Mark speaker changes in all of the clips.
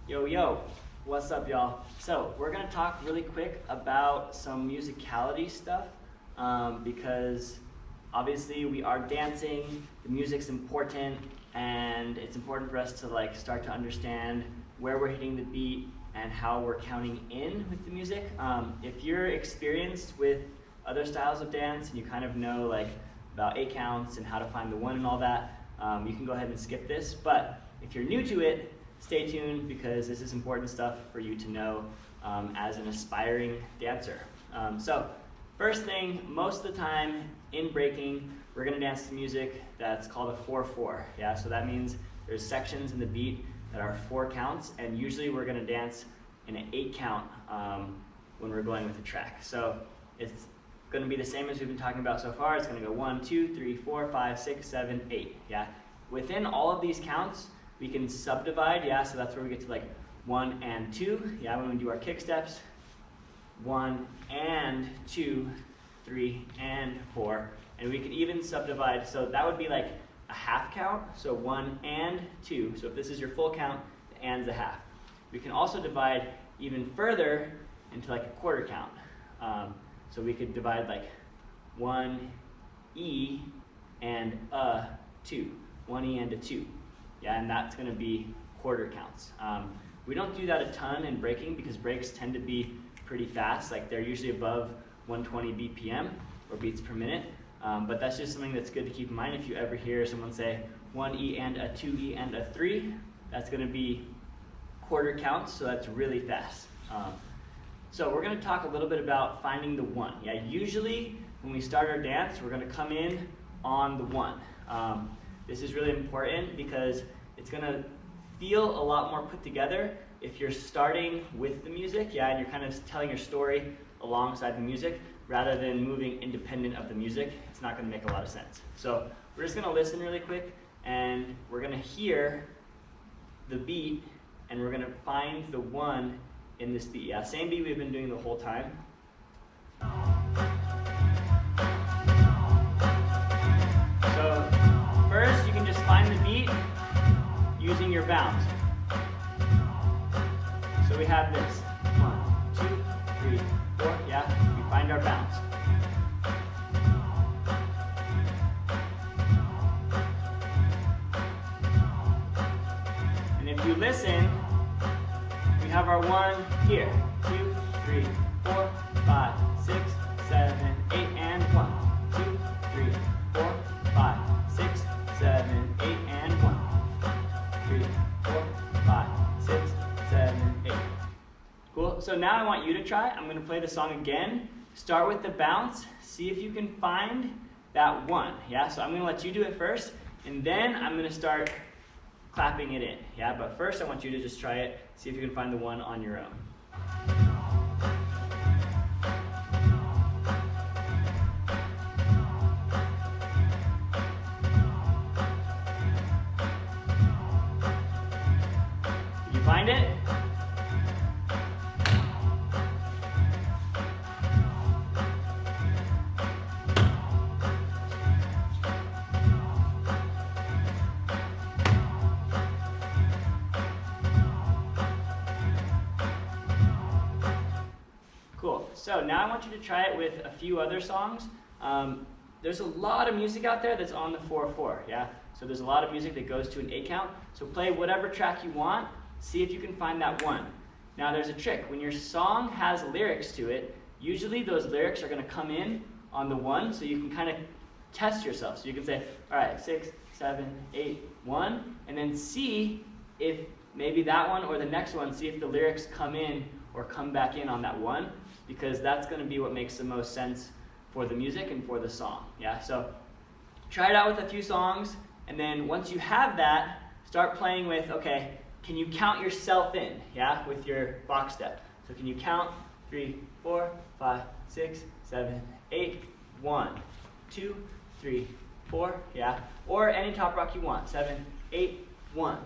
Speaker 1: Yo, yo, what's up, y'all? So we're gonna talk really quick about some musicality stuff because obviously we are dancing, the music's important, and it's important for us to start to understand where we're hitting the beat and how we're counting in with the music. If you're experienced with other styles of dance and you kind of know about 8 counts and how to find the one and all that, you can go ahead and skip this. But if you're new to it, stay tuned because this is important stuff for you to know as an aspiring dancer. So first thing, most of the time in breaking, we're gonna dance to music that's called a 4/4. Yeah, so that means there's sections in the beat that are 4 counts, and usually we're gonna dance in an 8 count when we're going with the track. So it's gonna be the same as we've been talking about so far. It's gonna go 1, 2, 3, 4, 5, 6, 7, 8. Yeah, within all of these counts, we can subdivide, yeah, so that's where we get to 1 and 2, yeah, when we do our kick steps. 1 and 2, 3 and 4, and we could even subdivide, so that would be like a half count, so 1 and 2, so if this is your full count, the and's a half. We can also divide even further into a quarter count, so we could divide 1 E and a 2, 1 E and a 2. Yeah, and that's going to be quarter counts. We don't do that a ton in breaking because breaks tend to be pretty fast. They're usually above 120 BPM or beats per minute. But that's just something that's good to keep in mind. If you ever hear someone say 1 E and a 2 E and a 3, that's going to be quarter counts, so that's really fast. So we're going to talk a little bit about finding the 1. Yeah, usually when we start our dance, we're going to come in on the 1. This is really important because it's going to feel a lot more put together if you're starting with the music, yeah, and you're kind of telling your story alongside the music rather than moving independent of the music. It's not going to make a lot of sense. So we're just going to listen really quick, and we're going to hear the beat, and we're going to find the 1 in this beat. Yeah, same beat we've been doing the whole time. So first, you can just find the beat using your bounce. So we have this 1, 2, 3, 4. Yeah, we find our bounce. And if you listen, we have our 1 here. 2, 3, 4, 5, 6, 7, 8, and 1, 2, 3, 4, 5, 6, 7, 8, and 1, 3, 4, 5, 6, 7, 8. Cool. So now I want you to try. I'm going to play the song again. Start with the bounce. See if you can find that 1. Yeah. So I'm going to let you do it first, and then I'm going to start clapping it in. Yeah. But first, I want you to just try it. See if you can find the 1 on your own. Find it? Cool. So now I want you to try it with a few other songs. There's a lot of music out there that's on the 4/4, yeah? So there's a lot of music that goes to an 8 count. So play whatever track you want. See if you can find that 1. Now there's a trick. When your song has lyrics to it, usually those lyrics are going to come in on the 1, so you can kind of test yourself. So you can say, all right, 6, 7, 8, 1, and then see if maybe that one or the next one, see if the lyrics come in or come back in on that 1, because that's going to be what makes the most sense for the music and for the song. Yeah, so try it out with a few songs, and then once you have that, start playing with, okay, can you count yourself in, yeah, with your box step? So can you count 3, 4, 5, 6, 7, 8, 1, 2, 3, 4, yeah, or any top rock you want, 7, 8, 1,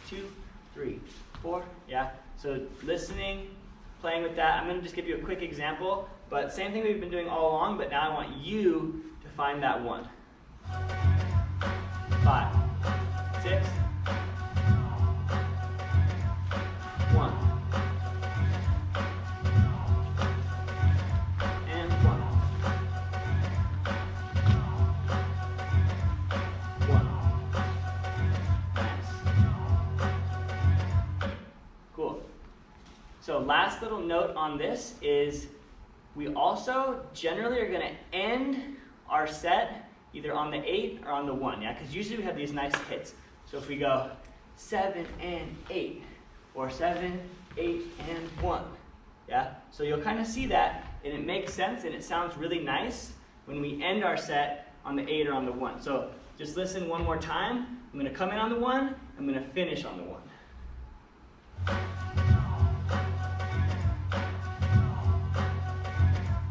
Speaker 1: 2, 3, 4, yeah. So listening, playing with that. I'm going to just give you a quick example, but same thing we've been doing all along, but now I want you to find that 1. 5, 6, 1. So last little note on this is we also generally are gonna end our set either on the 8 or on the 1, yeah? Because usually we have these nice hits. So if we go 7 and 8, or 7, 8, and 1, yeah? So you'll kind of see that, and it makes sense, and it sounds really nice when we end our set on the 8 or on the 1. So just listen one more time. I'm gonna come in on the 1, I'm gonna finish on the 1.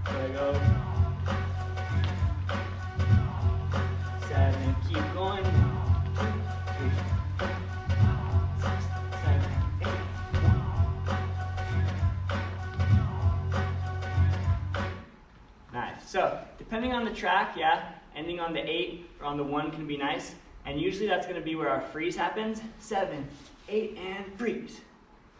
Speaker 1: So I go 7, keep going. 1, 2, 3, 6, 7, 8, 1. Nice. So depending on the track, yeah, ending on the 8 or on the 1 can be nice. And usually that's going to be where our freeze happens. 7, 8, and freeze.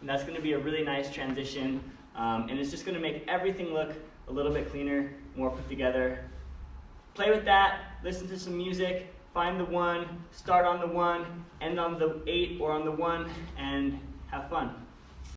Speaker 1: And that's going to be a really nice transition. And it's just going to make everything look a little bit cleaner, more put together. Play with that, listen to some music, find the 1, start on the 1, end on the 8 or on the 1, and have fun.